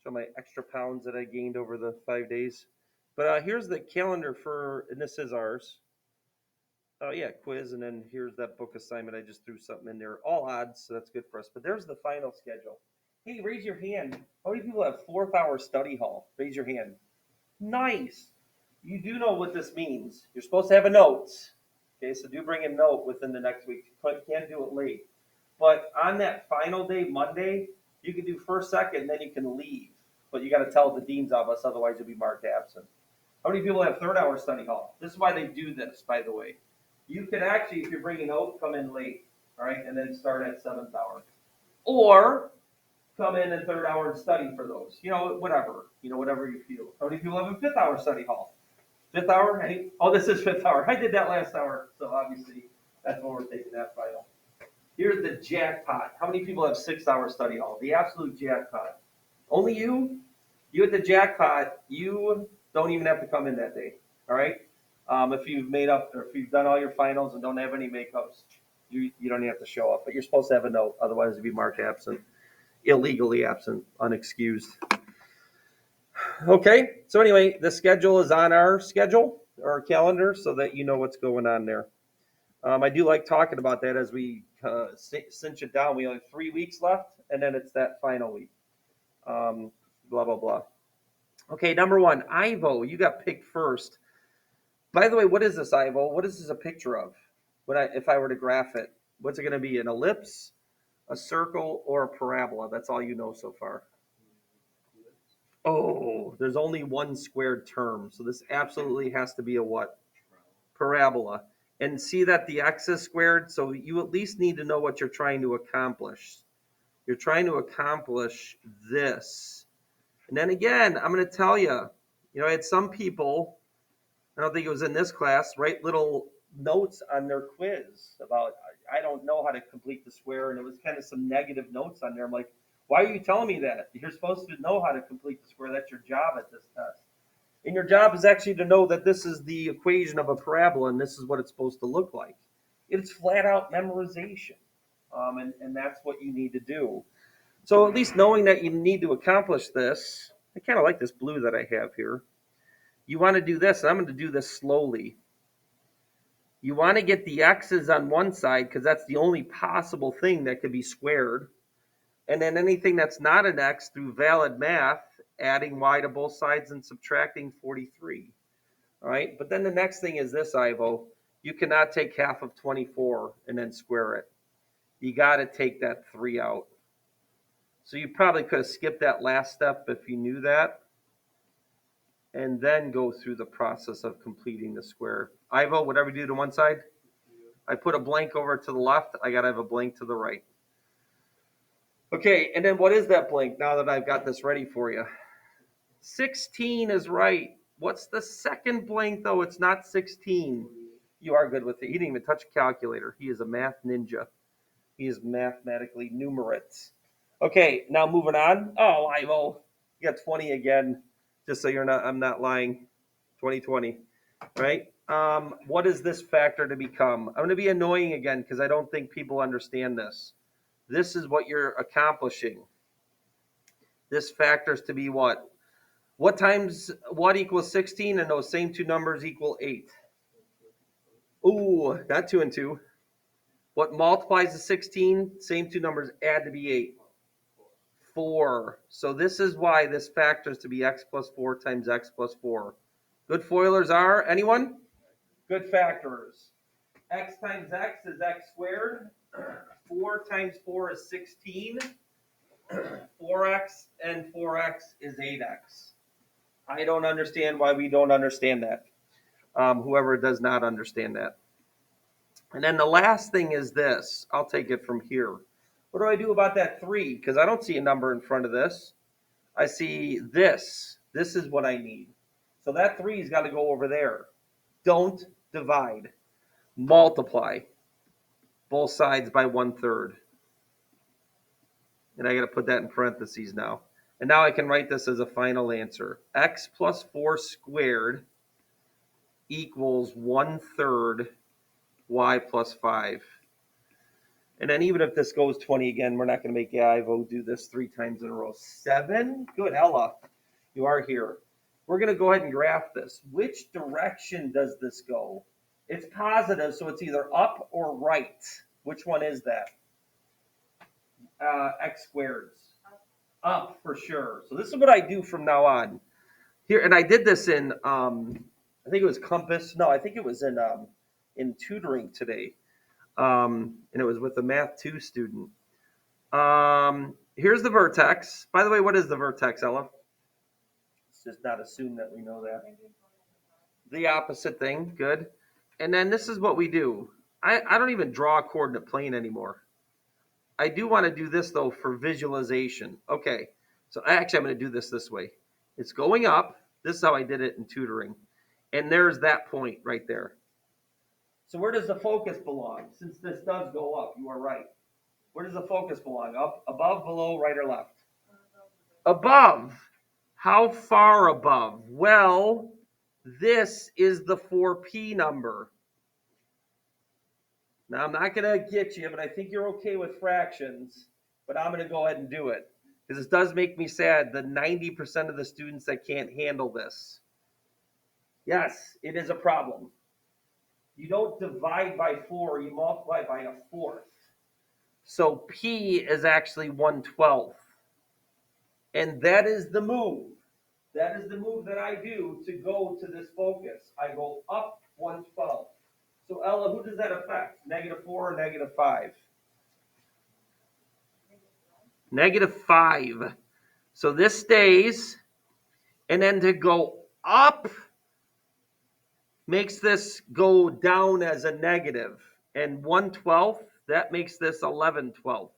Show my extra pounds that I gained over the 5 days. But here's the calendar for, and this is ours. Oh yeah, quiz, and then here's that book assignment. I just threw something in there. All odds, so that's good for us. But there's the final schedule. Hey, raise your hand. How many people have fourth hour study hall? Raise your hand. Nice. You do know what this means. You're supposed to have a notes. Okay, so do bring a note within the next week. You can't do it late. But on that final day, Monday, you can do first, second, and then you can leave. But you got to tell the dean's office, otherwise you'll be marked absent. How many people have third hour study hall? This is why they do this, by the way. You could actually, if you're bringing notes, come in late, all right, and then start at seventh hour. Or come in third hour and study for those. Whatever. Whatever you feel. How many people have a fifth hour study hall? Fifth hour? Oh, this is fifth hour. I did that last hour, so obviously that's when we're taking that final. Here's the jackpot. How many people have 6 hour study hall? The absolute jackpot. Only you? You at the jackpot, you don't even have to come in that day. All right? If you've made up, or if you've done all your finals and don't have any makeups, you don't have to show up. But you're supposed to have a note, otherwise you'd be marked absent, illegally absent, unexcused. Okay, so anyway, the schedule is on our schedule, our calendar, so that you know what's going on there. I do like talking about that as we cinch it down. We only have 3 weeks left, and then it's that final week. Blah, blah, blah. Okay, number one, Ivo, you got picked first. By the way, what is this, Ivo? What is this a picture of? If I were to graph it, what's it going to be? An ellipse, a circle, or a parabola? That's all you know so far. Oh, there's only one squared term, so this absolutely has to be a what? Parabola. And see that the x is squared, so you at least need to know what you're trying to accomplish. You're trying to accomplish this. And then again, I'm going to tell you, I had some people, I don't think it was in this class, write little notes on their quiz about, I don't know how to complete the square, and it was kind of some negative notes on there. I'm like, why are you telling me that? You're supposed to know how to complete the square. That's your job at this test. And your job is actually to know that this is the equation of a parabola and this is what it's supposed to look like. It's flat out memorization. And that's what you need to do. So at least knowing that you need to accomplish this, I kind of like this blue that I have here. You want to do this, and I'm going to do this slowly. You want to get the x's on one side because that's the only possible thing that could be squared. And then anything that's not an x through valid math, adding y to both sides and subtracting 43. All right, but then the next thing is this, Ivo. You cannot take half of 24 and then square it. You got to take that 3 out. So you probably could have skipped that last step if you knew that, and then go through the process of completing the square. Ivo, whatever you do to one side, I put a blank over to the left. I got to have a blank to the right. Okay, and then what is that blank now that I've got this ready for you? 16 is right. What's the second blank, though? It's not 16. You are good with it. He didn't even touch a calculator. He is a math ninja. He is mathematically numerate. Okay, now moving on. Oh, Ivo, you got 20 again. Just so I'm not lying. 2020, right? What is this factor to become? I'm going to be annoying again because I don't think people understand this. This is what you're accomplishing. This factor is to be what? What times what equals 16? And those same two numbers equal 8. Ooh, not 2 and 2. What multiplies to 16? Same two numbers add to be 8. 4. So this is why this factor is to be x plus 4 times x plus 4. Good FOILers are, anyone? Good factors. X times x is x squared. 4 times 4 is 16. 4x and 4x is 8x. I don't understand why we don't understand that. Whoever does not understand that. And then the last thing is this. I'll take it from here. What do I do about that 3? Because I don't see a number in front of this. I see this. This is what I need. So that 3's got to go over there. Don't divide. Multiply both sides by 1/3. And I got to put that in parentheses now. And now I can write this as a final answer. X plus 4 squared equals 1/3 y plus 5. And then even if this goes 20 again, we're not going to make Ivo do this 3 times in a row. 7? Good, Ella. You are here. We're going to go ahead and graph this. Which direction does this go? It's positive, so it's either up or right. Which one is that? X squareds. Up for sure. So this is what I do from now on. Here, and I did this in, I think it was Compass. No, I think it was in tutoring today. And it was with a Math 2 student. Here's the vertex. By the way, what is the vertex, Ella? Let's just not assume that we know that. The opposite thing. Good. And then this is what we do. I don't even draw a coordinate plane anymore. I do want to do this, though, for visualization. Okay. So actually, I'm going to do this way. It's going up. This is how I did it in tutoring. And there's that point right there. So where does the focus belong? Since this does go up, you are right. Where does the focus belong? Up, above, below, right, or left? Above. How far above? Well, this is the 4p number. Now, I'm not going to get you, but I think you're okay with fractions. But I'm going to go ahead and do it. Because it does make me sad, the 90% of the students that can't handle this. Yes, it is a problem. You don't divide by 4, you multiply by a fourth. So P is actually 1/12. And that is the move. That is the move that I do to go to this focus. I go up 1/12. So Ella, who does that affect? -4 or -5? -5. So this stays. And then to go up makes this go down as a negative. And 1/12, that makes this 11/12.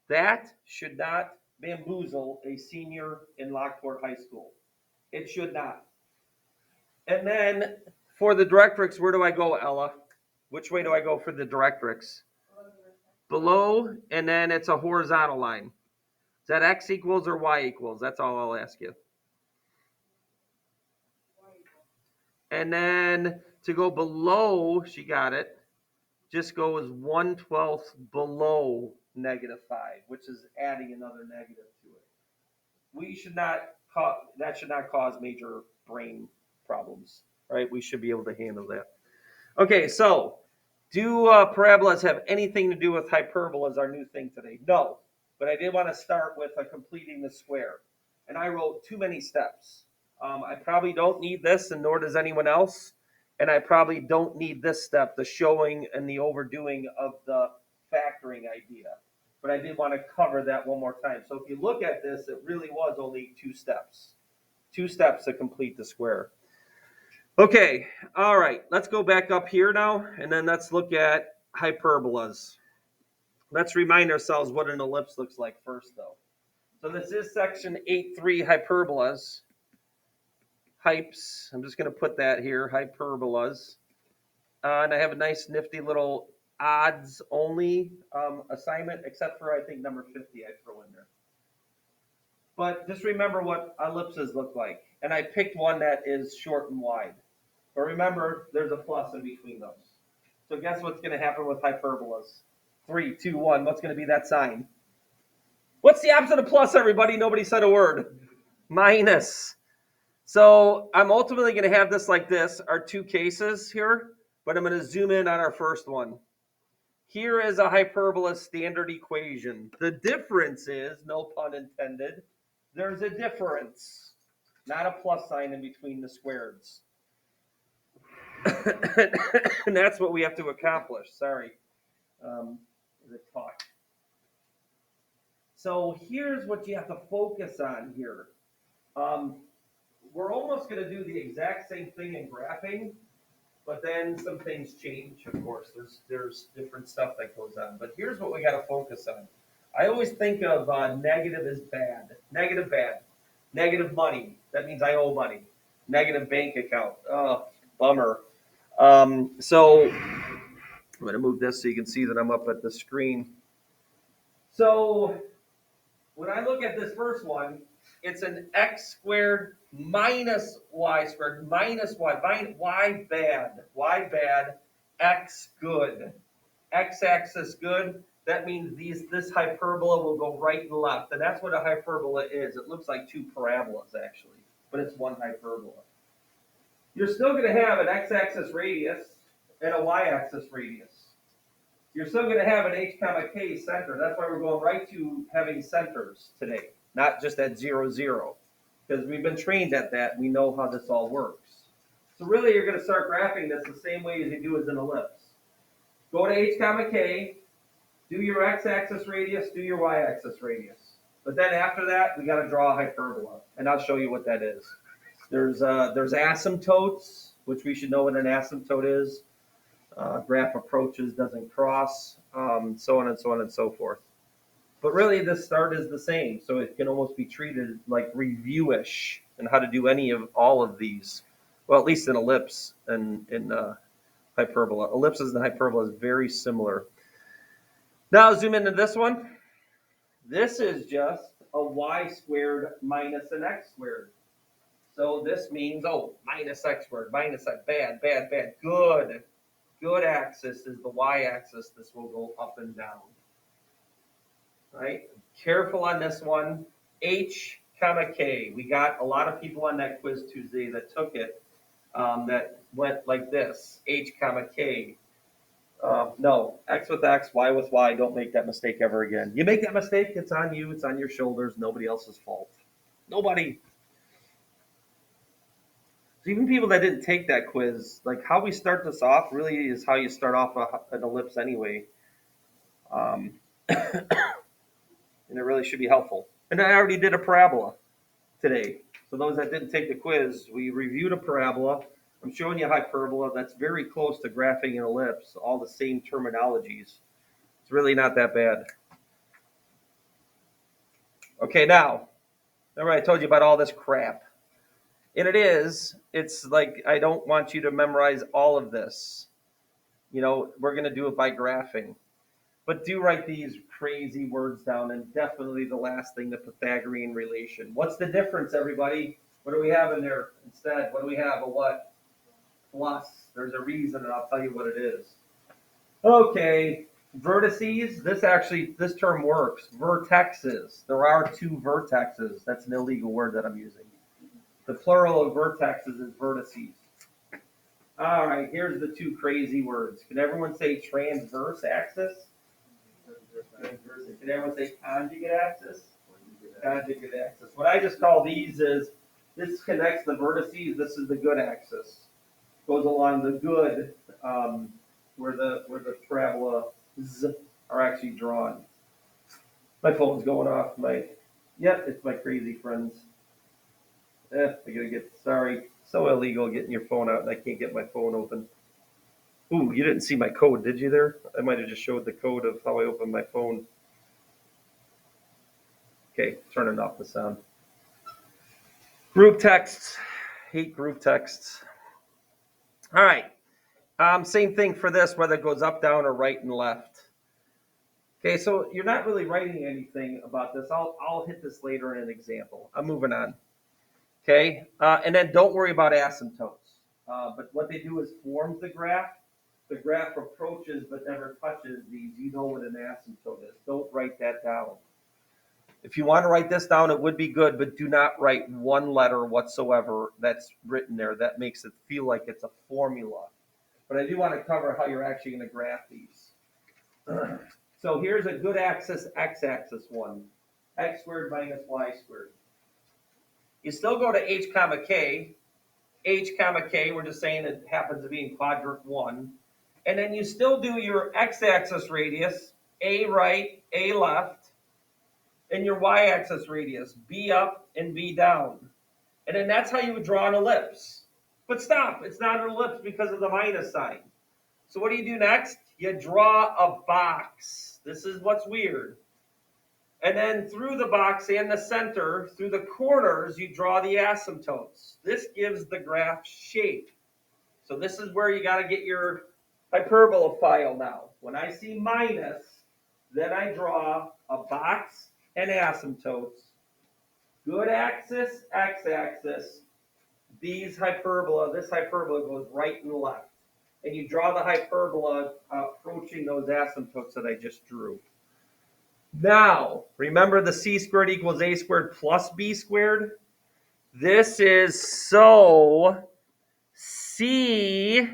That should not bamboozle a senior in Lockport High School. It should not. And then for the directrix, where do I go, Ella? Which way do I go for the directrix? Below, and then it's a horizontal line. Is that x equals or y equals? That's all I'll ask you. And then to go below, she got it, just goes 1/12 below -5, which is adding another negative to it. That should not cause major brain problems, right? We should be able to handle that. Okay, so do parabolas have anything to do with hyperbolas, our new thing today? No, but I did want to start with completing the square. And I wrote too many steps. I probably don't need this, and nor does anyone else. And I probably don't need this step, the showing and the overdoing of the factoring idea. But I did want to cover that one more time. So if you look at this, it really was only 2 steps. 2 steps to complete the square. Okay, all right, let's go back up here now, and then let's look at hyperbolas. Let's remind ourselves what an ellipse looks like first, though. So this is section 8.3 hyperbolas. Hypes, I'm just going to put that here, hyperbolas. And I have a nice nifty little odds only assignment, except for I think number 50 I throw in there. But just remember what ellipses look like. And I picked one that is short and wide. But remember, there's a plus in between those. So guess what's going to happen with hyperbolas? 3, 2, 1. What's going to be that sign? What's the opposite of plus, everybody? Nobody said a word. Minus. So I'm ultimately going to have this like this, our 2 cases here, but I'm going to zoom in on our first one. Here is a hyperbola standard equation. The difference is, no pun intended, there's a difference, not a plus sign in between the squareds. And that's what we have to accomplish. Sorry. The talk. So here's what you have to focus on here. We're almost going to do the exact same thing in graphing, but then some things change, of course. There's different stuff that goes on. But here's what we got to focus on. I always think of negative as bad. Negative, bad. Negative money. That means I owe money. Negative bank account. Oh, bummer. So I'm going to move this so you can see that I'm up at the screen. So when I look at this first one, it's an x squared minus y squared minus y. Y bad. Y bad. X good. x-axis good, that means this hyperbola will go right and left. And that's what a hyperbola is. It looks like two parabolas, actually, but it's one hyperbola. You're still going to have an x-axis radius and a y-axis radius. You're still going to have an h comma k center. That's why we're going right to having centers today, not just at 0, 0. Because we've been trained at that. We know how this all works. So really, you're going to start graphing this the same way as you do as an ellipse. Go to h comma k, do your x-axis radius, do your y-axis radius. But then after that, we got to draw a hyperbola, and I'll show you what that is. There's asymptotes, which we should know what an asymptote is. Graph approaches, doesn't cross, so on and so on and so forth. But really, the start is the same, so it can almost be treated like review-ish and how to do any of all of these. Well, at least an ellipse and in hyperbola. Ellipses and hyperbola is very similar. Now zoom into this one. This is just a y squared minus an x squared. So this means, oh, minus x squared, minus x, bad, bad, bad, good. Good axis is the y-axis. This will go up and down. Right? Careful on this one. H comma k. We got a lot of people on that quiz Tuesday that took it that went like this. H comma k. No, x with x, y with y. Don't make that mistake ever again. You make that mistake, it's on you. It's on your shoulders. Nobody else's fault. Nobody. So even people that didn't take that quiz, like how we start this off really is how you start off an ellipse anyway. And it really should be helpful. And I already did a parabola today. So those that didn't take the quiz, we reviewed a parabola. I'm showing you hyperbola. That's very close to graphing an ellipse, all the same terminologies. It's really not that bad. Okay, now, remember I told you about all this crap. And it's like I don't want you to memorize all of this. You know, we're going to do it by graphing. But do write these crazy words down, and definitely the last thing, the Pythagorean relation. What's the difference, everybody? What do we have in there instead? What do we have? A what? Plus. There's a reason, and I'll tell you what it is. Okay, vertices. This term works. Vertexes. There are two vertexes. That's an illegal word that I'm using. The plural of vertexes is vertices. All right, here's the two crazy words. Can everyone say transverse axis? Can everyone say conjugate axis? Conjugate axis. What I just call these is, this connects the vertices. This is the good axis. Goes along the good, where the parabolas are actually drawn. My phone's going off. It's my crazy friends. Sorry. So illegal getting your phone out, and I can't get my phone open. Ooh, you didn't see my code, did you there? I might have just showed the code of how I open my phone. Okay, turning off the sound. Group texts. Hate group texts. All right. Same thing for this, whether it goes up, down, or right and left. Okay, so you're not really writing anything about this. I'll hit this later in an example. I'm moving on. Okay, and then don't worry about asymptotes. But what they do is forms the graph. The graph approaches but never touches these. You know what an asymptote is. Don't write that down. If you want to write this down, it would be good, but do not write one letter whatsoever that's written there. That makes it feel like it's a formula. But I do want to cover how you're actually going to graph these. So here's a good axis, x-axis one. X squared minus y squared. You still go to h comma k. H comma k, we're just saying it happens to be in quadrant 1. And then you still do your x-axis radius, a right, a left, and your y-axis radius, b up and b down. And then that's how you would draw an ellipse. But stop, it's not an ellipse because of the minus sign. So what do you do next? You draw a box. This is what's weird. And then through the box and the center, through the corners, you draw the asymptotes. This gives the graph shape. So this is where you got to get your hyperbola file now. When I see minus, then I draw a box and asymptotes. Good axis, x-axis. This hyperbola goes right and left. and you draw the hyperbola approaching those asymptotes that I just drew. Now, remember the c squared equals a squared plus b squared? This is so c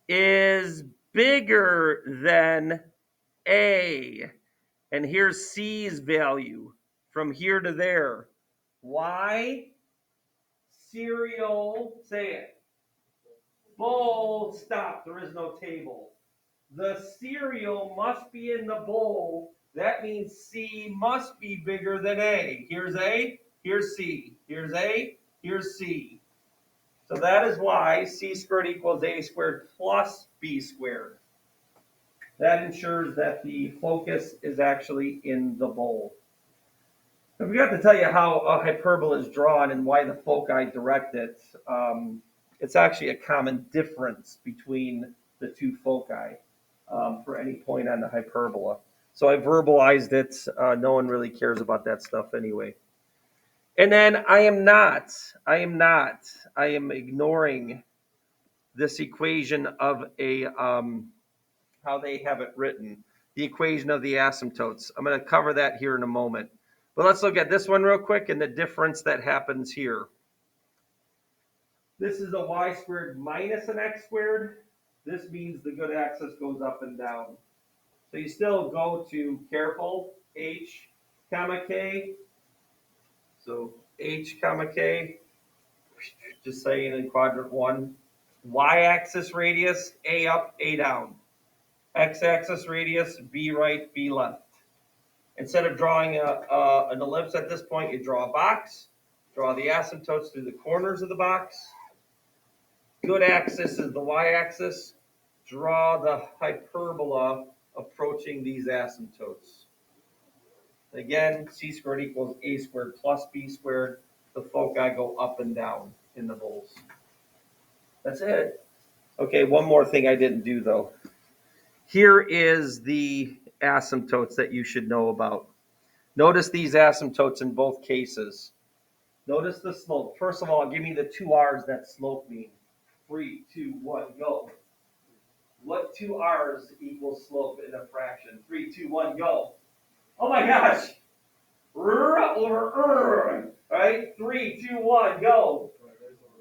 is bigger than a. And here's c's value from here to there. Why? Cereal, say it. Bowl, stop, there is no table. The cereal must be in the bowl. That means C must be bigger than A. Here's A, here's C. Here's A, here's C. So that is why C squared equals A squared plus B squared. That ensures that the focus is actually in the bowl. I forgot to tell you how a hyperbola is drawn and why the foci direct it. It's actually a common difference between the two foci for any point on the hyperbola. So I verbalized it. No one really cares about that stuff anyway. And then I am ignoring this equation of how they have it written, the equation of the asymptotes. I'm going to cover that here in a moment. But let's look at this one real quick and the difference that happens here. This is a y squared minus an x squared. This means the good axis goes up and down. So you still go to, careful, h comma k. So h comma k, just saying in quadrant 1. Y-axis radius, a up, a down. X-axis radius, b right, b left. Instead of drawing an ellipse at this point, you draw a box, draw the asymptotes through the corners of the box. Good axis is the y-axis. Draw the hyperbola approaching these asymptotes. Again, c squared equals a squared plus b squared. The foci go up and down in the bowls. That's it. Okay, one more thing I didn't do though. Here is the asymptotes that you should know about. Notice these asymptotes in both cases. Notice the slope. First of all, give me the two r's that slope mean. 3, 2, 1, go. What two r's equals slope in a fraction? 3, 2, 1, go. Oh my gosh. Over, right? 3, 2, 1, go.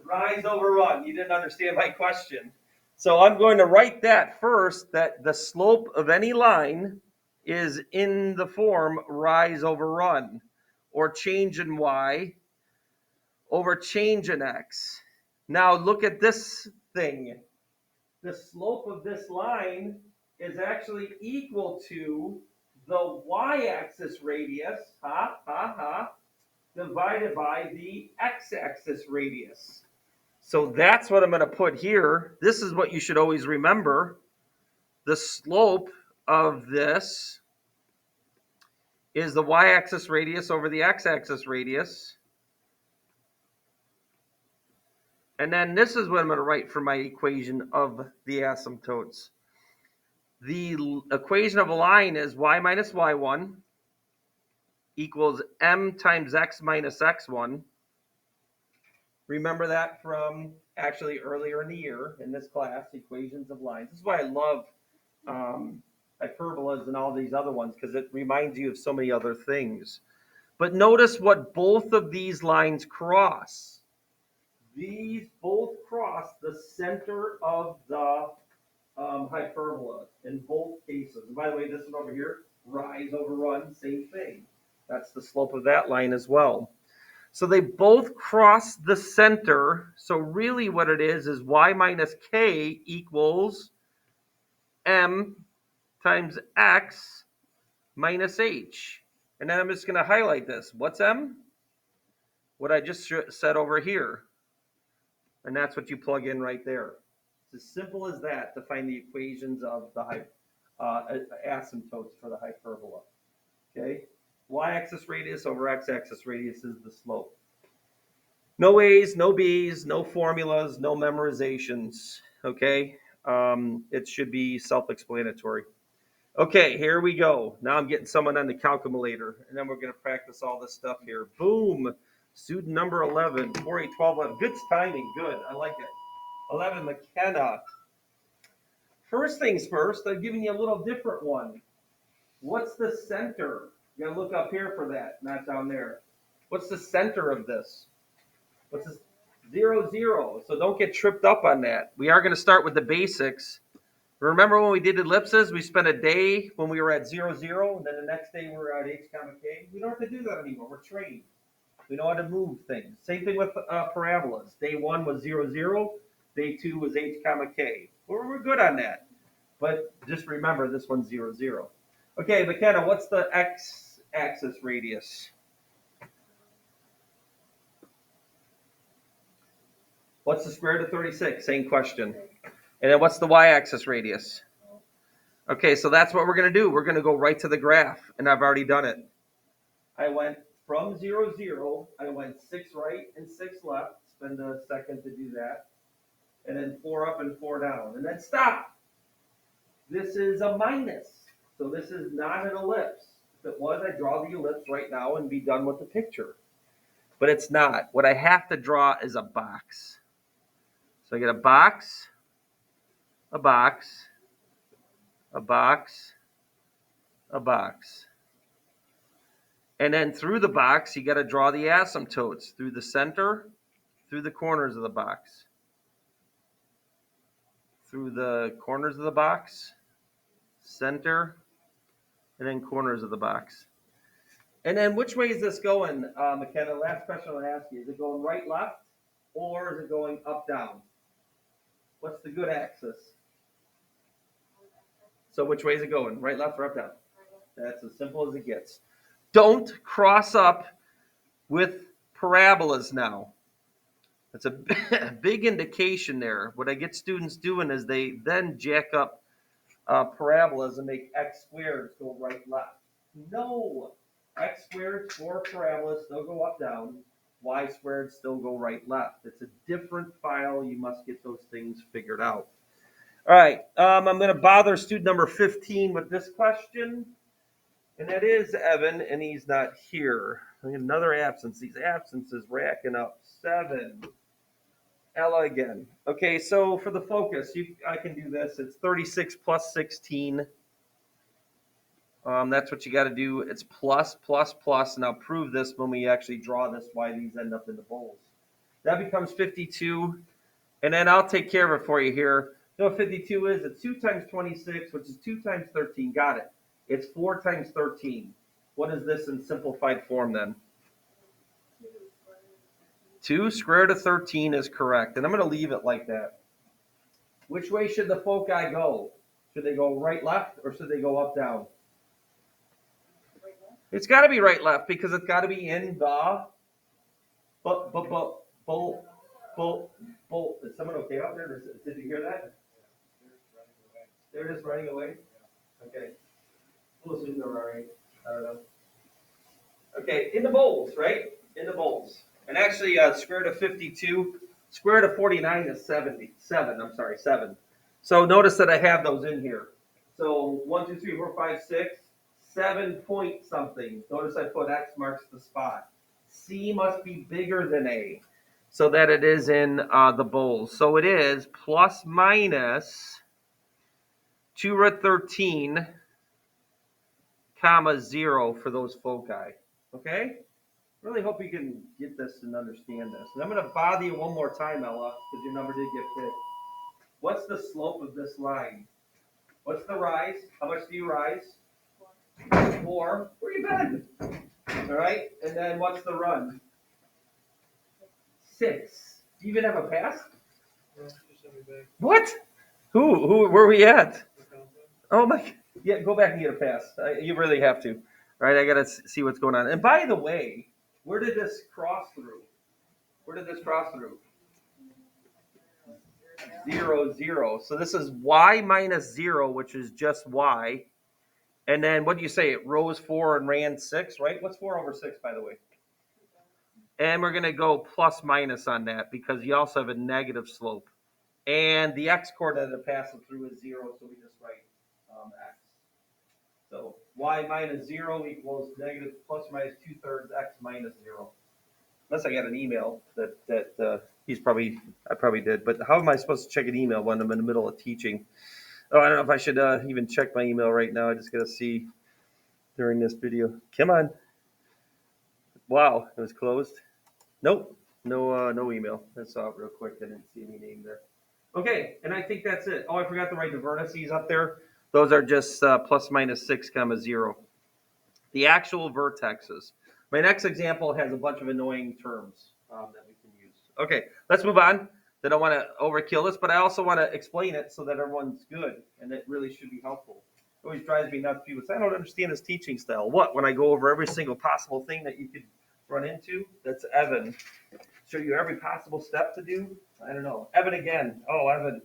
Rise over run. You didn't understand my question. So I'm going to write that first, that the slope of any line is in the form rise over run, or change in y over change in x. Now look at this thing. The slope of this line is actually equal to the y-axis radius, divided by the x-axis radius. So that's what I'm going to put here. This is what you should always remember. The slope of this is the y-axis radius over the x-axis radius. And then this is what I'm going to write for my equation of the asymptotes. The equation of a line is y minus y1 equals m times x minus x1. Remember that from actually earlier in the year in this class, equations of lines. This is why I love hyperbolas and all these other ones, because it reminds you of so many other things. But notice what both of these lines cross. These both cross the center of the hyperbola in both cases. And by the way, this one over here, rise over run, same thing. That's the slope of that line as well. So they both cross the center. So really what it is y minus k equals m times x minus h. And then I'm just going to highlight this. What's m? What I just said over here. And that's what you plug in right there. It's as simple as that to find the equations of the asymptotes for the hyperbola. Okay? Y-axis radius over x-axis radius is the slope. No A's, no B's, no formulas, no memorizations. Okay? It should be self-explanatory. Okay, here we go. Now I'm getting someone on the calculator, and then we're going to practice all this stuff here. Boom. Student number 11, 4, 8, 12, 11. Good timing. Good. I like it. 11, McKenna. First things first, I'm giving you a little different one. What's the center? You gotta look up here for that, not down there. What's the center of this? What's this? 0, 0. So don't get tripped up on that. We are going to start with the basics. Remember when we did ellipses, we spent a day when we were at 0, 0, and then the next day we were at h comma k. We don't have to do that anymore. We're trained. We know how to move things. Same thing with parabolas. Day 1 was 0, 0. Day 2 was h comma k. We're good on that. But just remember this one's 0, 0. Okay, McKenna, what's the x-axis radius? What's the square root of 36? Same question. And then what's the y-axis radius? Okay, so that's what we're going to do. We're going to go right to the graph, and I've already done it. I went from 0, 0. I went 6 right and 6 left. Spend a second to do that. And then 4 up and 4 down. And then stop. This is a minus. So this is not an ellipse. If it was, I'd draw the ellipse right now and be done with the picture. But it's not. What I have to draw is a box. So I get a box, a box, a box, a box. And then through the box, you got to draw the asymptotes through the center, through the corners of the box. Through the corners of the box, center, and then corners of the box. And then which way is this going, McKenna? Last question I'll ask you. Is it going right, left, or is it going up, down? What's the good axis? So which way is it going? Right, left, or up, down? That's as simple as it gets. Don't cross up with parabolas now. That's a big indication there. What I get students doing is they then jack up parabolas and make x squared go right, left. No, x squared for parabolas still go up, down. Y squared still go right, left. It's a different file. You must get those things figured out. All right, I'm going to bother student number 15 with this question. And that is Evan, and he's not here. Another absence. These absences racking up. 7. Ella again. Okay, so for the focus, I can do this. It's 36 plus 16. That's what you got to do. It's plus, plus, plus. And I'll prove this when we actually draw this, why these end up in the bowls. That becomes 52. And then I'll take care of it for you here. You know what 52 is? It's 2 times 26, which is 2 times 13. Got it. It's 4 times 13. What is this in simplified form then? 2 square root of 13 is correct. And I'm going to leave it like that. Which way should the foci go? Should they go right, left, or should they go up, down? It's got to be right, left, because it's got to be in the bolt. Is someone okay out there? Did you hear that? They're just running away? Okay. We'll assume they're all right. I don't know. Okay, in the bowls, right? In the bowls. And actually, square root of 52, square root of 49 is 7. So notice that I have those in here. So 1, 2, 3, 4, 5, 6, 7 point something. Notice I put X marks the spot. C must be bigger than A, so that it is in the bowls. So it is plus minus 2 root 13, comma 0 for those foci. Okay? Really hope you can get this and understand this. And I'm going to bother you one more time, Ella, because your number did get picked. What's the slope of this line? What's the rise? How much do you rise? 4. Where you been? All right. And then what's the run? 6. Do you even have a pass? What? Who? Where are we at? Oh my. Yeah, go back and get a pass. You really have to. All right. I got to see what's going on. And by the way, where did this cross through? 0, 0. So this is y minus 0, which is just y. And then what do you say? It rose 4 and ran 6, right? What's 4 over 6, by the way? And we're going to go plus minus on that because you also have a negative slope. And the x-coordinate of passing through is 0, so we just write x. So y minus 0 equals negative plus or minus 2/3 x minus 0. Unless I got an email that I probably did. But how am I supposed to check an email when I'm in the middle of teaching? Oh, I don't know if I should even check my email right now. I just got to see during this video. Come on. Wow, it was closed. Nope, no email. I saw it real quick. I didn't see any name there. Okay, and I think that's it. Oh, I forgot to write the vertices up there. Those are just plus minus 6 comma 0. The actual vertexes. My next example has a bunch of annoying terms that we can use. Okay, let's move on. I don't want to overkill this, but I also want to explain it so that everyone's good, and it really should be helpful. It always drives me nuts. People say, I don't understand his teaching style. What? When I go over every single possible thing that you could run into? That's Evan. Show you every possible step to do? I don't know. Evan again. Oh, Evan.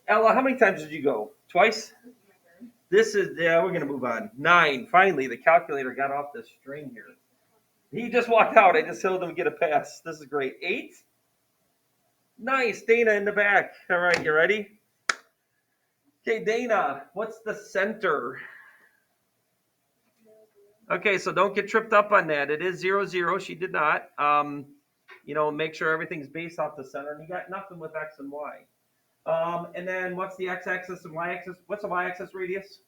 Ella, how many times did you go? Twice? This is, yeah, we're going to move on. 9. Finally, the calculator got off the string here. He just walked out. I just told him to get a pass. This is great. 8? Nice. Dana in the back. All right, you ready? Okay, Dana, what's the center? Okay, so don't get tripped up on that. It is 0, 0. She did not. Make sure everything's based off the center. And you got nothing with X and Y. And then what's the x-axis and y-axis? What's the y-axis radius?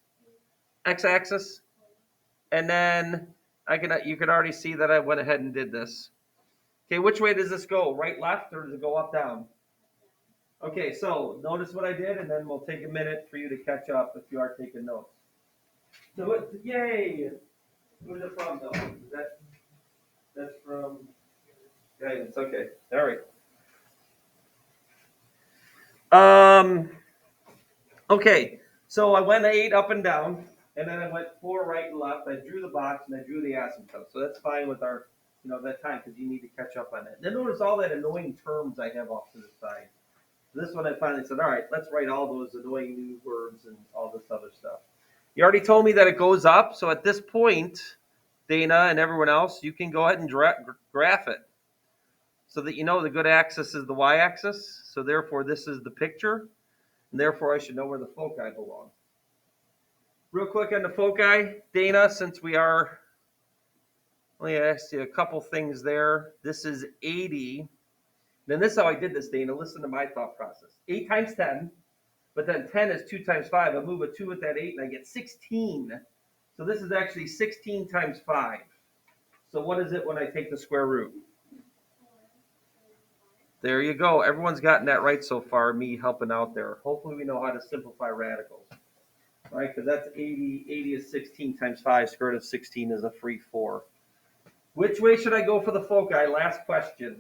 X-axis. And then you can already see that I went ahead and did this. Okay, which way does this go? Right, left, or does it go up, down? Okay, so notice what I did, and then we'll take a minute for you to catch up if you are taking notes. So, yay! Who's it from, though? That's from guidance. Okay, all right. Okay, so I went 8 up and down, and then I went 4 right and left. I drew the box, and I drew the asymptote. So that's fine with our, that time, because you need to catch up on it. Then notice all that annoying terms I have off to the side. This one I finally said, all right, let's write all those annoying new words and all this other stuff. You already told me that it goes up, so at this point, Dana and everyone else, you can go ahead and graph it. So that you know the good axis is the y-axis, so therefore this is the picture, and therefore I should know where the foci belong. Real quick on the foci, Dana, since we are, let me ask you a couple things there. This is 80. Then this is how I did this, Dana. Listen to my thought process. 8 times 10, but then 10 is 2 times 5. I move a 2 with that 8, and I get 16. So this is actually 16 times 5. So what is it when I take the square root? There you go. Everyone's gotten that right so far, me helping out there. Hopefully we know how to simplify radicals. All right, because that's 80. 80 is 16 times 5. Square root of 16 is a free 4. Which way should I go for the foci? Last question.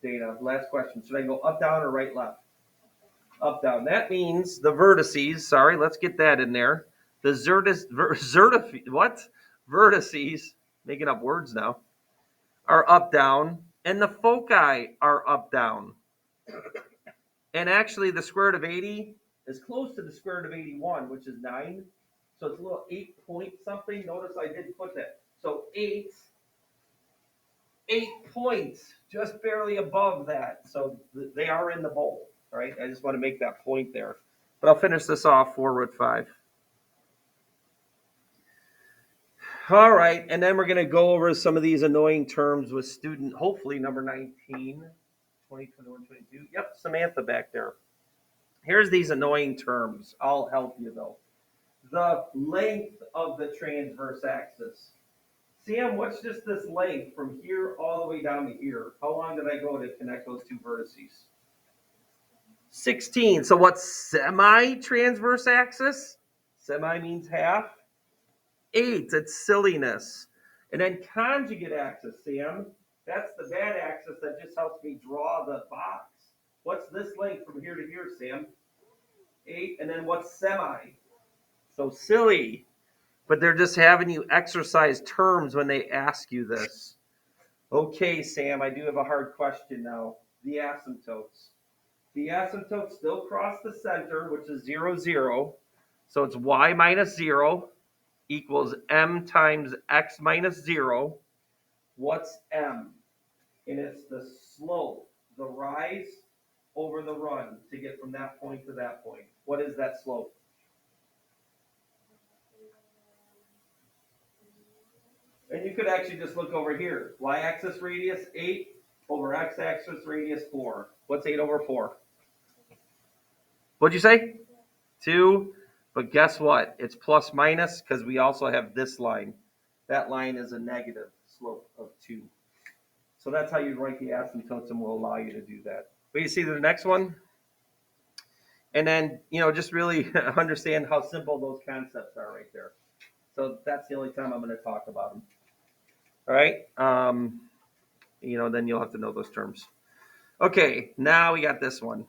Dana, last question. Should I go up, down, or right, left? Up, down. That means the vertices, sorry, let's get that in there. The vertices, making up words now, are up, down, and the foci are up, down. And actually, the square root of 80 is close to the square root of 81, which is 9. So it's a little 8 point something. Notice I didn't put that. So 8 points, just barely above that. So they are in the bowl, all right? I just want to make that point there. But I'll finish this off, 4 root 5. All right, and then we're going to go over some of these annoying terms with student, hopefully, number 19, 20, 21, 22. Yep, Samantha back there. Here's these annoying terms. I'll help you, though. The length of the transverse axis. Sam, what's just this length from here all the way down to here? How long did I go to connect those two vertices? 16. So what's semi-transverse axis? Semi means half. 8. It's silliness. And then conjugate axis, Sam. That's the bad axis that just helps me draw the box. What's this length from here to here, Sam? 8. And then what's semi? So silly. But they're just having you exercise terms when they ask you this. Okay, Sam, I do have a hard question now. The asymptotes. The asymptotes still cross the center, which is 0, 0. So it's y minus 0 equals m times x minus 0. What's m? And it's the slope, the rise over the run to get from that point to that point. What is that slope? And you could actually just look over here. Y-axis radius 8 over x-axis radius 4. What's 8 over 4? What'd you say? 2. But guess what? It's plus minus because we also have this line. That line is a negative slope of 2. So that's how you write the asymptotes, and will allow you to do that. But you see the next one? And then, just really understand how simple those concepts are right there. So that's the only time I'm going to talk about them. All right? Then you'll have to know those terms. Okay, now we got this one.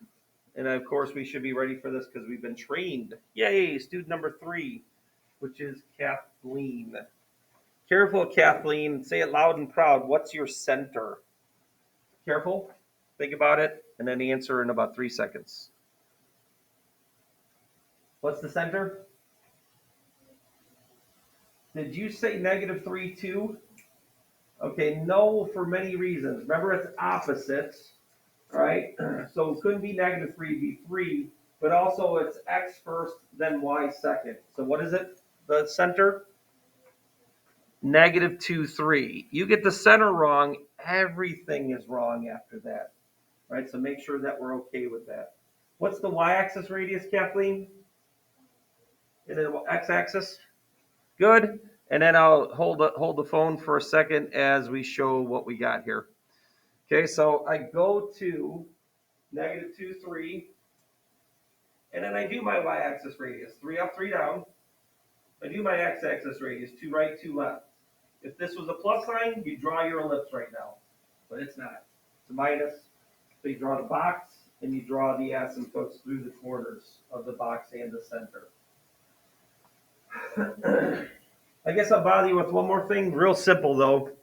And of course, we should be ready for this because we've been trained. Yay, student number 3, which is Kathleen. Careful, Kathleen. Say it loud and proud. What's your center? Careful. Think about it, and then answer in about 3 seconds. What's the center? Did you say -3, 2? Okay, no, for many reasons. Remember, it's opposites, all right? So it couldn't be -3, it'd be 3, but also it's x first, then y second. So what is it, the center? -2, 3. You get the center wrong, everything is wrong after that, right? So make sure that we're okay with that. What's the y-axis radius, Kathleen? And then x-axis? Good. And then I'll hold the phone for a second as we show what we got here. Okay, so I go to -2, 3, and then I do my y-axis radius, 3 up, 3 down. I do my x-axis radius, 2 right, 2 left. If this was a plus sign, you draw your ellipse right now, but it's not. It's a minus. So you draw the box, and you draw the asymptotes through the corners of the box and the center. I guess I'll bother you with one more thing. Real simple, though.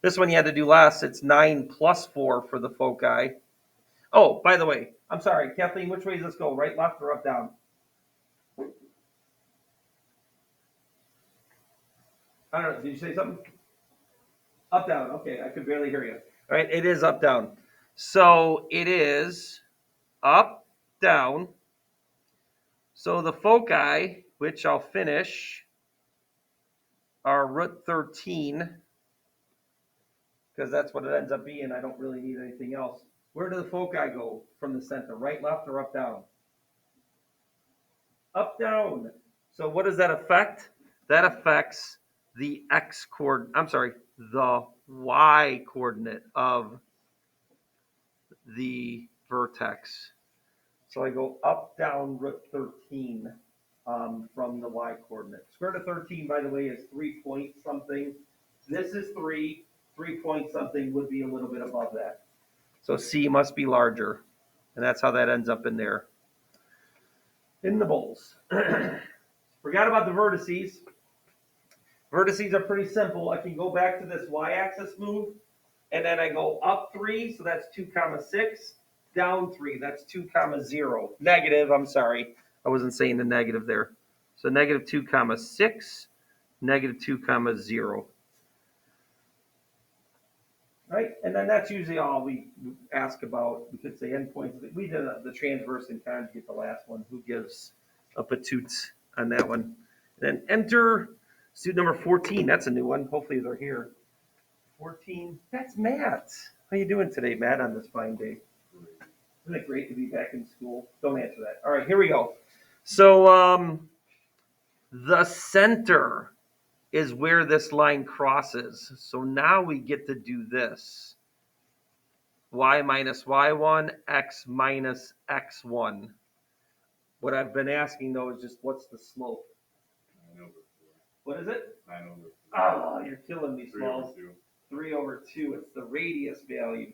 This one you had to do last. It's 9 plus 4 for the foci. Oh, by the way, I'm sorry. Kathleen, which way does this go? Right, left, or up, down? I don't know. Did you say something? Up, down. Okay, I could barely hear you. All right, it is up, down. So it is up, down. So the foci, which I'll finish, are √13, because that's what it ends up being. I don't really need anything else. Where do the foci go from the center? Right, left, or up, down? Up, down. So what does that affect? That affects the the y coordinate of the vertex. So I go up, down, √13 from the y coordinate. Square root of 13, by the way, is 3 point something. This is 3. 3 point something would be a little bit above that. So C must be larger. And that's how that ends up in there. In the bowls. Forgot about the vertices. Vertices are pretty simple. I can go back to this y-axis move, and then I go up 3, so that's 2, 6, down 3, that's 2, 0. Negative, I'm sorry. I wasn't saying the negative there. So -2, 6, -2, 0. Right? And then that's usually all we ask about. We could say endpoints. We did the transverse and conjugate, the last one. Who gives a patoot on that one? And then enter student number 14. That's a new one. Hopefully they're here. 14. That's Matt. How you doing today, Matt, on this fine day? Isn't it great to be back in school? Don't answer that. All right, here we go. So the center is where this line crosses. So now we get to do this. Y minus y1, x minus x1. What I've been asking, though, is just what's the slope? 9/4. What is it? 9/4. Oh, you're killing me, 3/2. Smalls. 3/2. It's the radius value,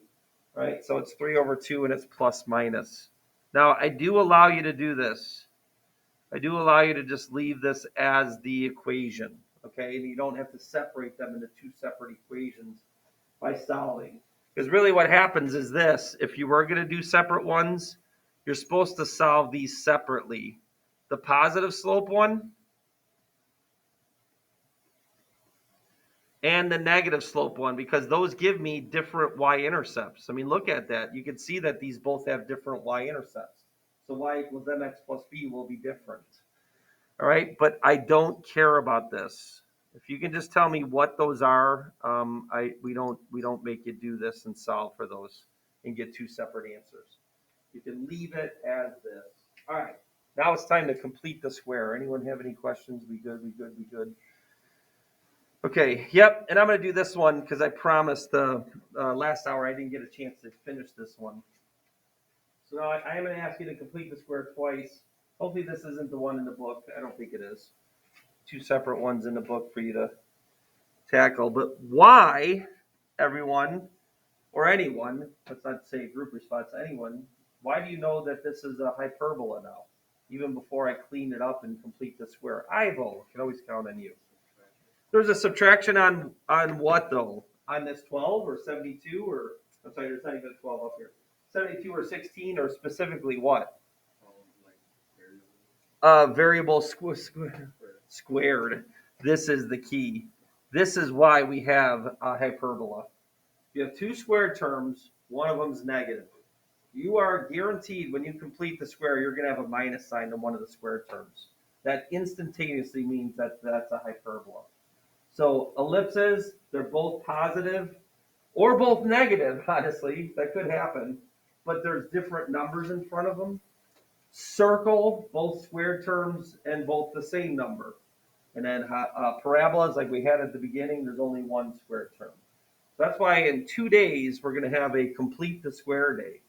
right? So it's 3/2, and it's plus minus. Now, I do allow you to do this. I do allow you to just leave this as the equation, okay? And you don't have to separate them into 2 separate equations by solving. Because really what happens is this. If you were going to do separate ones, you're supposed to solve these separately. The positive slope one and the negative slope one, because those give me different y-intercepts. I mean, look at that. You can see that these both have different y-intercepts. So y equals mx plus b will be different. All right, but I don't care about this. If you can just tell me what those are, we don't make you do this and solve for those and get 2 separate answers. You can leave it as this. All right. Now it's time to complete the square. Anyone have any questions? We good, we good, we good. Okay, yep, and I'm going to do this one because I promised the last hour I didn't get a chance to finish this one. So now I am going to ask you to complete the square twice. Hopefully this isn't the one in the book. I don't think it is. Two separate ones in the book for you to tackle. But why, everyone, or anyone, let's not say group response, anyone, why do you know that this is a hyperbola now? Even before I clean it up and complete the square. Ivo, can always count on you. There's a subtraction on what though? On this 12 or 72 or I'm sorry, there's not even a 12 up here. 72 or 16 or specifically what? Variable squared. This is the key. This is why we have a hyperbola. You have two squared terms. One of them is negative. You are guaranteed when you complete the square, you're going to have a minus sign on one of the squared terms. That instantaneously means that that's a hyperbola. So ellipses, they're both positive or both negative, honestly. That could happen. But there's different numbers in front of them. Circle, both squared terms and both the same number. And then parabolas, like we had at the beginning, there's only one squared term. So that's why in 2 days, we're going to have a complete the square day.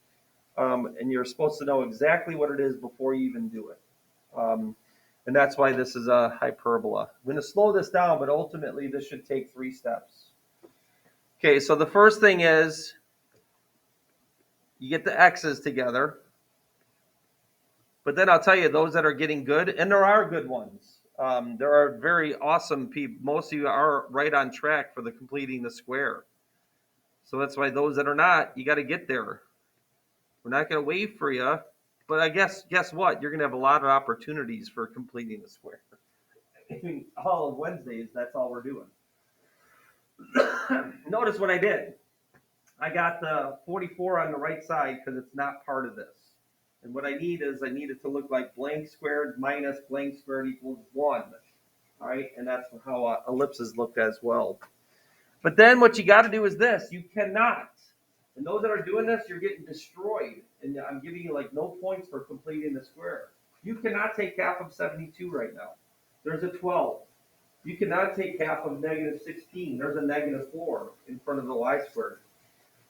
And you're supposed to know exactly what it is before you even do it. And that's why this is a hyperbola. I'm going to slow this down, but ultimately this should take 3 steps. Okay, so the first thing is you get the x's together. But then I'll tell you, those that are getting good, and there are good ones. There are very awesome people. Most of you are right on track for the completing the square. So that's why those that are not, you got to get there. We're not going to wait for you. But I guess what? You're going to have a lot of opportunities for completing the square. I mean, all of Wednesdays, that's all we're doing. Notice what I did. I got the 44 on the right side because it's not part of this. And what I need it to look like blank squared minus blank squared equals 1. All right, and that's how ellipses look as well. But then what you got to do is this. You cannot. And those that are doing this, you're getting destroyed. And I'm giving you like no points for completing the square. You cannot take half of 72 right now. There's a 12. You cannot take half of negative 16. There's a negative 4 in front of the y squared.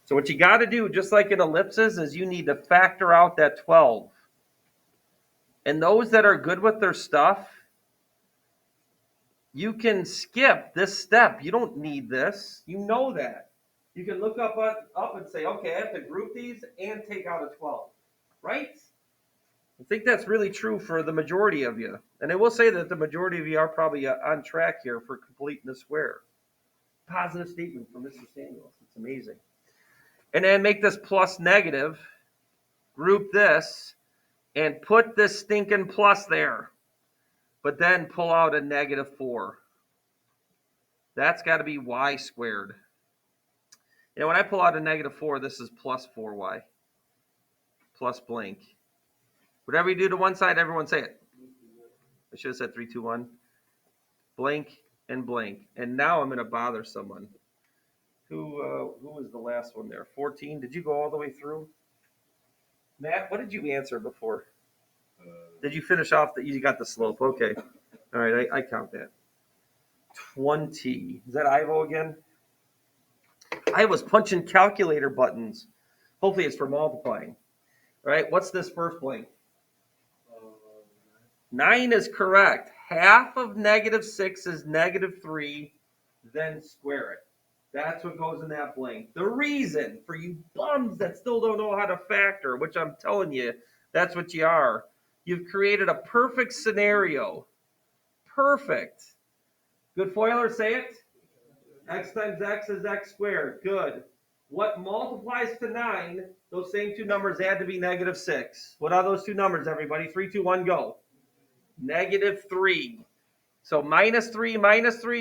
So what you got to do, just like in ellipses, is you need to factor out that 12. And those that are good with their stuff, you can skip this step. You don't need this. You know that. You can look up and say, okay, I have to group these and take out a 12. Right? I think that's really true for the majority of you. And I will say that the majority of you are probably on track here for completing the square. Positive statement from Mr. Samuels. It's amazing. And then make this plus negative, group this, and put this stinking plus there. But then pull out a negative 4. That's got to be y squared. You know, when I pull out a negative 4, this is plus 4y. Plus blank. Whatever you do to one side, everyone say it. I should have said 3, 2, 1. Blank and blank. And now I'm going to bother someone. Who was the last one there? 14. Did you go all the way through? Matt, what did you answer before? Did you finish off you got the slope? Okay. All right, I count that. 20. Is that Ivo again? I was punching calculator buttons. Hopefully it's for multiplying. All right, what's this first blank? 9 is correct. Half of negative 6 is negative 3, then square it. That's what goes in that blank. The reason for you bums that still don't know how to factor, which I'm telling you, that's what you are. You've created a perfect scenario. Perfect. Good foiler, say it. X times x is x squared. Good. What multiplies to 9, those same two numbers add to be negative 6. What are those two numbers, everybody? 3, 2, 1, go. Negative 3. So minus 3,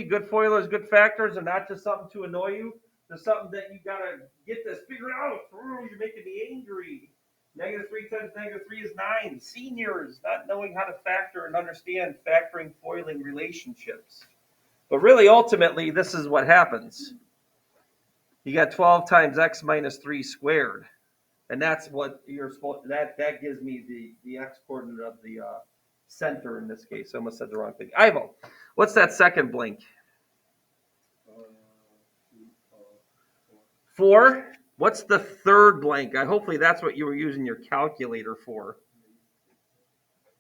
good foilers, good factors are not just something to annoy you. They're something that you got to get this figured out. You're making me angry. Negative 3 times negative 3 is 9. Seniors not knowing how to factor and understand factoring, foiling relationships. But really, ultimately, this is what happens. You got 12 times x minus 3 squared. And that's what you're supposed. That gives me the x coordinate of the center in this case. I almost said the wrong thing. Ivo, what's that second blank? 4. What's the third blank? Hopefully that's what you were using your calculator for.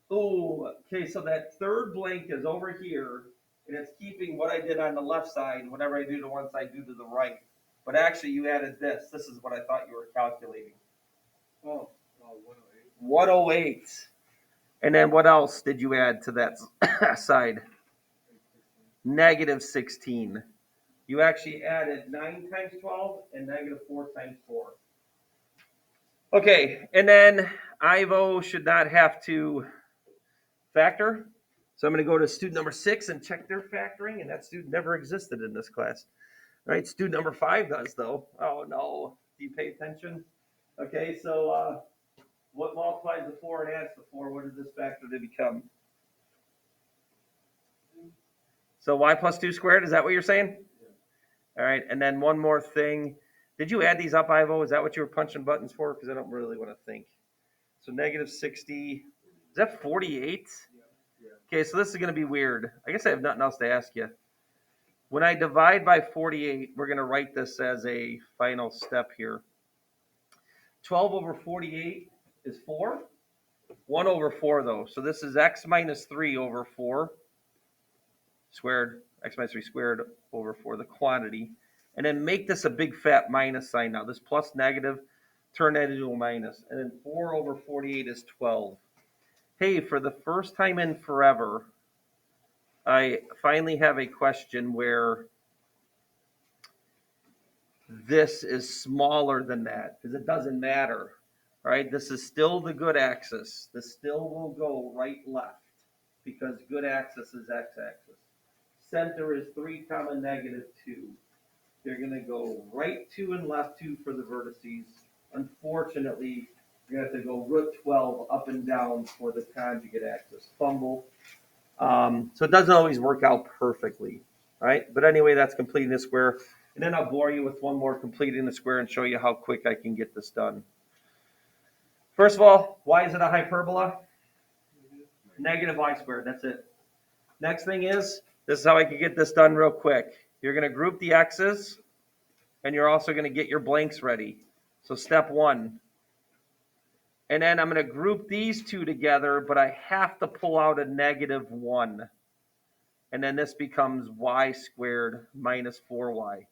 Oh, okay. So that third blank is over here, and it's keeping what I did on the left side. Whatever I do to one side, do to the right. But actually, you added this. This is what I thought you were calculating. 108. And then what else did you add to that side? Negative 16. You actually added 9 times 12 and negative 4 times 4. Okay, and then Ivo should not have to factor. So I'm going to go to student number 6 and check their factoring, and that student never existed in this class. All right, student number 5 does, though. Oh, no. Do you pay attention? Okay, so what multiplies the 4 and adds the 4? What does this factor to become? So y plus 2 squared, is that what you're saying? Yeah. All right, and then one more thing. Did you add these up, Ivo? Is that what you were punching buttons for? Because I don't really want to think. So negative 60. Is that 48? Yeah. Okay, so this is going to be weird. I guess I have nothing else to ask you. When I divide by 48, we're going to write this as a final step here. 12 over 48 is 4. 1 over 4, though. So this is x minus 3 over 4 squared. X minus 3 squared over 4, the quantity. And then make this a big fat minus sign now. This plus negative, turn that into a minus. And then 4 over 48 is 12. Hey, for the first time in forever, I finally have a question where this is smaller than that, because it doesn't matter, right? This is still the good axis. This still will go right left, because good axis is x-axis. Center is 3 comma negative 2. They're going to go right 2 and left 2 for the vertices. Unfortunately, you're going to have to go root 12 up and down for the conjugate axis. Fumble. So it doesn't always work out perfectly, right? But anyway, that's completing the square. And then I'll bore you with one more completing the square and show you how quick I can get this done. First of all, why is it a hyperbola? Negative y squared. That's it. Next thing is, this is how I can get this done real quick. You're going to group the x's, and you're also going to get your blanks ready. So step 1. And then I'm going to group these two together, but I have to pull out a negative 1. And then this becomes y squared minus 4y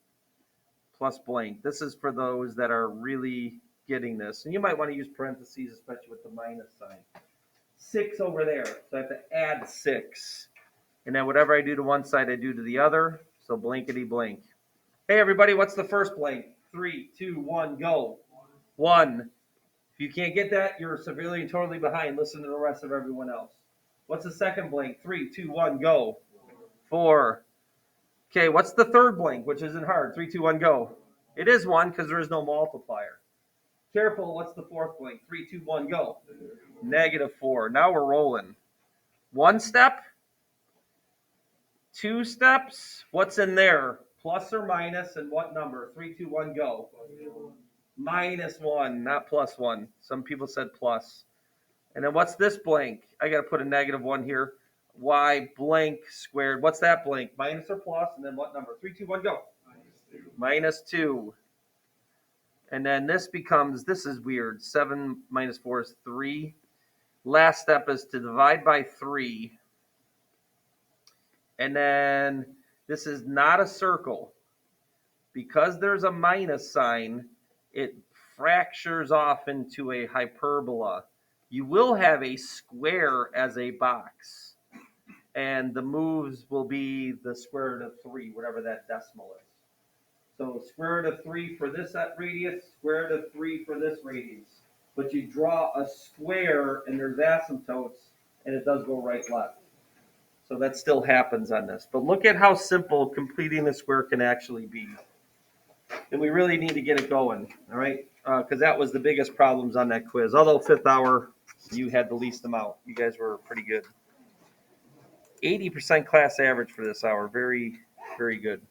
plus blank. This is for those that are really getting this. And you might want to use parentheses, especially with the minus sign. 6 over there. So I have to add 6. And then whatever I do to one side, I do to the other. So blankety blank. Hey, everybody, what's the first blank? 3, 2, 1, go. 1. If you can't get that, you're severely and totally behind. Listen to the rest of everyone else. What's the second blank? 3, 2, 1, go. 4. Okay, what's the third blank, which isn't hard? 3, 2, 1, go. It is 1 because there is no multiplier. Careful, what's the fourth blank? 3, 2, 1, go. Negative 4. Now we're rolling. 1 step. 2 steps. What's in there? Plus or minus, and what number? 3, 2, 1, go. Minus 1, not plus 1. Some people said plus. And then what's this blank? I got to put a negative 1 here. Y blank squared. What's that blank? Minus or plus? And then what number? 3, 2, 1, go. Minus 2. And then this becomes, this is weird. 7 minus 4 is 3. Last step is to divide by 3. And then this is not a circle. Because there's a minus sign, it fractures off into a hyperbola. You will have a square as a box. And the moves will be the square root of 3, whatever that decimal is. So square root of 3 for this radius, square root of 3 for this radius. But you draw a square, and there's asymptotes, and it does go right left. So that still happens on this. But look at how simple completing the square can actually be. And we really need to get it going, all right? Because that was the biggest problems on that quiz. Although 5th hour, you had the least amount. You guys were pretty good. 80% class average for this hour. Very, very good.